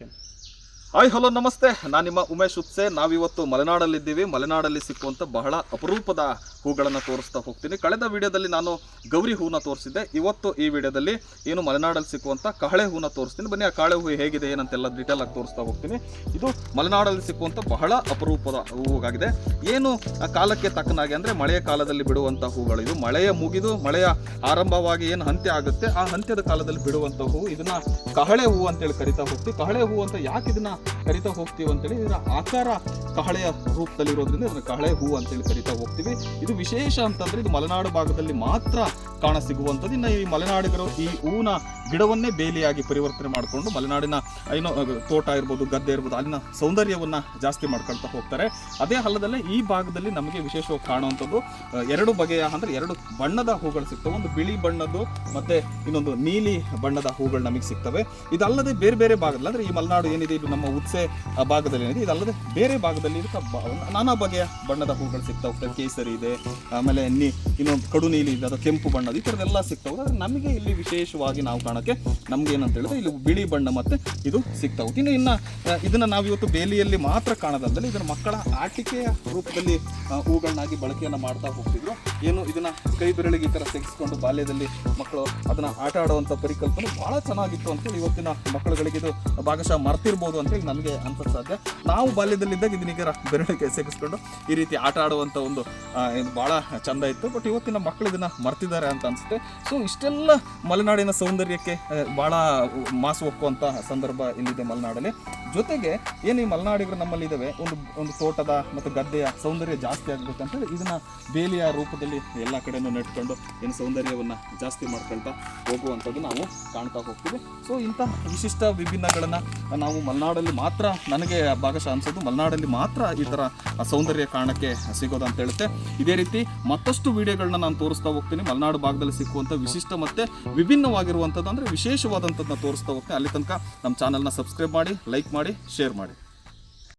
Hi hello ನಮಸ್ತೆ, ನಾನು ನಿಮ್ಮ ಉಮೇಶ್ ಉತ್ಸೆ. ನಾವಿವತ್ತು ಮಲೆನಾಡಲ್ಲಿದ್ದೀವಿ. ಮಲೆನಾಡಲ್ಲಿ ಸಿಕ್ಕುವಂಥ ಬಹಳ ಅಪರೂಪದ ಹೂಗಳನ್ನು ತೋರಿಸ್ತಾ ಹೋಗ್ತೀನಿ. ಕಳೆದ ವಿಡಿಯೋದಲ್ಲಿ ನಾನು ಗೌರಿ ಹೂನ ತೋರಿಸಿದ್ದೆ. ಇವತ್ತು ಈ ವಿಡಿಯೋದಲ್ಲಿ ಏನು ಮಲೆನಾಡಲ್ಲಿ ಸಿಕ್ಕುವಂಥ ಕಹಳೆ ಹೂನ ತೋರಿಸ್ತೀನಿ. ಬನ್ನಿ, ಆ ಕಹಳೆ ಹೂ ಹೇಗಿದೆ ಏನಂತೆಲ್ಲ ಡೀಟೇಲ್ ಆಗಿ ತೋರಿಸ್ತಾ ಹೋಗ್ತೀನಿ. ಇದು ಮಲೆನಾಡಲ್ಲಿ ಸಿಕ್ಕುವಂಥ ಬಹಳ ಅಪರೂಪದ ಹೂವಾಗಿದೆ. ಏನು ಕಾಲಕ್ಕೆ ತಕ್ಕನಾಗಿ ಅಂದರೆ ಮಳೆಯ ಕಾಲದಲ್ಲಿ ಬಿಡುವಂಥ ಹೂಗಳು. ಇದು ಮಳೆಯ ಮುಗಿದು ಮಳೆಯ ಆರಂಭವಾಗಿ ಏನು ಅಂತ್ಯ ಆಗುತ್ತೆ, ಆ ಅಂತ್ಯದ ಕಾಲದಲ್ಲಿ ಬಿಡುವಂಥ ಹೂ. ಇದನ್ನ ಕಹಳೆ ಹೂ ಅಂತೇಳಿ ಕರಿತಾ ಹೋಗ್ತೀವಿ. ಕಹಳೆ ಹೂ ಅಂತ ಯಾಕೆ ಇದನ್ನ ಕರಿತಾ ಹೋಗ್ತೀವಿ ಅಂತೇಳಿ, ಇದರ ಆಕಾರ ಕಹಳೆಯ ರೂಪದಲ್ಲಿರೋದ್ರಿಂದ ಇದನ್ನ ಕಹಳೆ ಹೂ ಅಂತೇಳಿ ಕರಿತಾ ಹೋಗ್ತೀವಿ. ಇದು ವಿಶೇಷ ಅಂತಂದ್ರೆ ಇದು ಮಲೆನಾಡು ಭಾಗದಲ್ಲಿ ಮಾತ್ರ ಕಾಣ ಸಿಗುವಂಥದ್ದು. ಇನ್ನು ಈ ಮಲೆನಾಡಿಗರು ಈ ಹೂವಿನ ಗಿಡವನ್ನೇ ಬೇಲಿಯಾಗಿ ಪರಿವರ್ತನೆ ಮಾಡಿಕೊಂಡು ಮಲೆನಾಡಿನ ಏನೋ ತೋಟ ಇರ್ಬೋದು, ಗದ್ದೆ ಇರ್ಬೋದು, ಅಲ್ಲಿನ ಸೌಂದರ್ಯವನ್ನ ಜಾಸ್ತಿ ಮಾಡ್ಕೊಳ್ತಾ ಹೋಗ್ತಾರೆ. ಅದೇ ಹಲ್ಲದಲ್ಲೇ ಈ ಭಾಗದಲ್ಲಿ ನಮಗೆ ವಿಶೇಷವಾಗಿ ಕಾಣುವಂಥದ್ದು ಎರಡು ಬಗೆಯ ಅಂದ್ರೆ ಎರಡು ಬಣ್ಣದ ಹೂಗಳು ಸಿಗ್ತವೆ. ಒಂದು ಬಿಳಿ ಬಣ್ಣದ್ದು ಮತ್ತೆ ಇನ್ನೊಂದು ನೀಲಿ ಬಣ್ಣದ ಹೂಗಳು ನಮಗೆ ಸಿಗ್ತವೆ. ಇದಲ್ಲದೆ ಬೇರೆ ಬೇರೆ ಭಾಗದಲ್ಲಿ ಅಂದ್ರೆ ಈ ಮಲೆನಾಡು ಏನಿದೆ, ಇದು ನಮ್ಮ ಉತ್ಸೆ ಭಾಗದಲ್ಲಿ ಏನಿದೆ, ಇದಲ್ಲದೆ ಬೇರೆ ಭಾಗದಲ್ಲಿ ನಾನಾ ಬಗೆಯ ಬಣ್ಣದ ಹೂಗಳು ಸಿಗ್ತಾ ಹೋಗ್ತವೆ. ಕೇಸರಿ ಇದೆ, ಆಮೇಲೆ ಇನ್ನೊಂದು ಕಡು ನೀಲಿ ಇದೆ, ಅದು ಕೆಂಪು ಬಣ್ಣದ, ಈ ಥರದ್ದೆಲ್ಲ ಸಿಗ್ತಾವೆ. ಆದರೆ ನಮಗೆ ಇಲ್ಲಿ ವಿಶೇಷವಾಗಿ ನಾವು ಕಾಣಕ್ಕೆ ನಮ್ಗೆ ಏನಂತ ಹೇಳಿದ್ರೆ ಇಲ್ಲಿ ಬಿಳಿ ಬಣ್ಣ ಮತ್ತೆ ಇದು ಸಿಗ್ತಾ ಹೋಗ್ತೀವಿ. ಇನ್ನು ಇದನ್ನ ನಾವು ಇವತ್ತು ಬೇಲಿಯಲ್ಲಿ ಮಾತ್ರ ಕಾಣೋದಂದ್ರೆ ಇದನ್ನ ಮಕ್ಕಳ ಆಟಿಕೆಯ ರೂಪದಲ್ಲಿ ಹೂಗಳನ್ನಾಗಿ ಬಳಕೆಯನ್ನ ಮಾಡ್ತಾ ಹೋಗ್ತಿದ್ರು. ಏನು ಇದನ್ನ ಕೈ ಬೆರಳಿಗೆ ಈ ಥರ ತೆಗೆಸ್ಕೊಂಡು ಬಾಲ್ಯದಲ್ಲಿ ಮಕ್ಕಳು ಅದನ್ನ ಆಟ ಆಡುವಂಥ ಪರಿಕಲ್ಪನೆ ಬಹಳ ಚೆನ್ನಾಗಿತ್ತು ಅಂತೇಳಿ ಇವತ್ತಿನ ಮಕ್ಕಳುಗಳಿಗೆ ಇದು ಭಾಗಶಃ ಮರ್ತಿರ್ಬೋದು ಅಂತೇಳಿ ನನಗೆ ಅನ್ಸೋದು ಸಾಧ್ಯ. ನಾವು ಬಾಲ್ಯದಲ್ಲಿದ್ದಾಗ ಇದನ್ನೀಗ ಬೆರಳಿಗೆ ಎಸೆಗಿಸ್ಕೊಂಡು ಈ ರೀತಿ ಆಟ ಆಡುವಂಥ ಒಂದು ಇದು ಭಾಳ ಚಂದ ಇತ್ತು. ಬಟ್ ಇವತ್ತಿನ ಮಕ್ಕಳು ಇದನ್ನ ಮರ್ತಿದ್ದಾರೆ ಅಂತ ಅನ್ಸುತ್ತೆ. ಸೊ ಇಷ್ಟೆಲ್ಲ ಮಲೆನಾಡಿನ ಸೌಂದರ್ಯಕ್ಕೆ ಭಾಳ ಮಾಸು ಒಪ್ಪುವಂಥ ಸಂದರ್ಭ ಇಲ್ಲಿದೆ ಮಲೆನಾಡಲ್ಲಿ. ಜೊತೆಗೆ ಏನು ಈ ಮಲೆನಾಡಿಗರು ನಮ್ಮಲ್ಲಿ ಇದ್ದಾವೆ, ಒಂದು ತೋಟದ ಮತ್ತು ಗದ್ದೆಯ ಸೌಂದರ್ಯ ಜಾಸ್ತಿ ಆಗಬೇಕಂತೇಳಿ ಇದನ್ನ ಬೇಲಿಯ ರೂಪದಲ್ಲಿ ಎಲ್ಲ ಕಡೆನೂ ನೆಟ್ಕೊಂಡು ಏನು ಸೌಂದರ್ಯವನ್ನು ಜಾಸ್ತಿ ಮಾಡ್ಕೊಳ್ತಾ ಹೋಗುವಂಥದ್ದು ನಾವು ಕಾಣ್ತಾ ಹೋಗ್ತೀವಿ. ಸೊ ಇಂಥ ವಿಶಿಷ್ಟ ವಿಭಿನ್ನಗಳನ್ನು ನಾವು ಮಲೆನಾಡಲ್ಲಿ ಮಾತ್ರ, ನನಗೆ ಭಾಗಶಃ ಅನ್ಸೋದು ಮಲೆನಾಡಲ್ಲಿ ಮಾತ್ರ ಈ ಥರ ಸೌಂದರ್ಯ ಕಾರಣಕ್ಕೆ ಸಿಗೋದು ಅಂತ ಹೇಳುತ್ತೆ. ಇದೇ ರೀತಿ ಮತ್ತಷ್ಟು ವಿಡಿಯೋಗಳನ್ನ ನಾನು ತೋರಿಸ್ತಾ ಹೋಗ್ತೀನಿ. ಮಲೆನಾಡು ಭಾಗದಲ್ಲಿ ಸಿಕ್ಕುವಂಥ ವಿಶಿಷ್ಟ ಮತ್ತು ವಿಭಿನ್ನವಾಗಿರುವಂಥದ್ದು ಅಂದರೆ ವಿಶೇಷವಾದಂಥದ್ದನ್ನ ತೋರಿಸ್ತಾ ಹೋಗ್ತೀನಿ. ಅಲ್ಲಿ ತನಕ ನಮ್ಮ ಚಾನಲ್ನ ಸಬ್ಸ್ಕ್ರೈಬ್ ಮಾಡಿ, ಲೈಕ್ ಮಾಡಿ, ಶೇರ್ ಮಾಡಿ.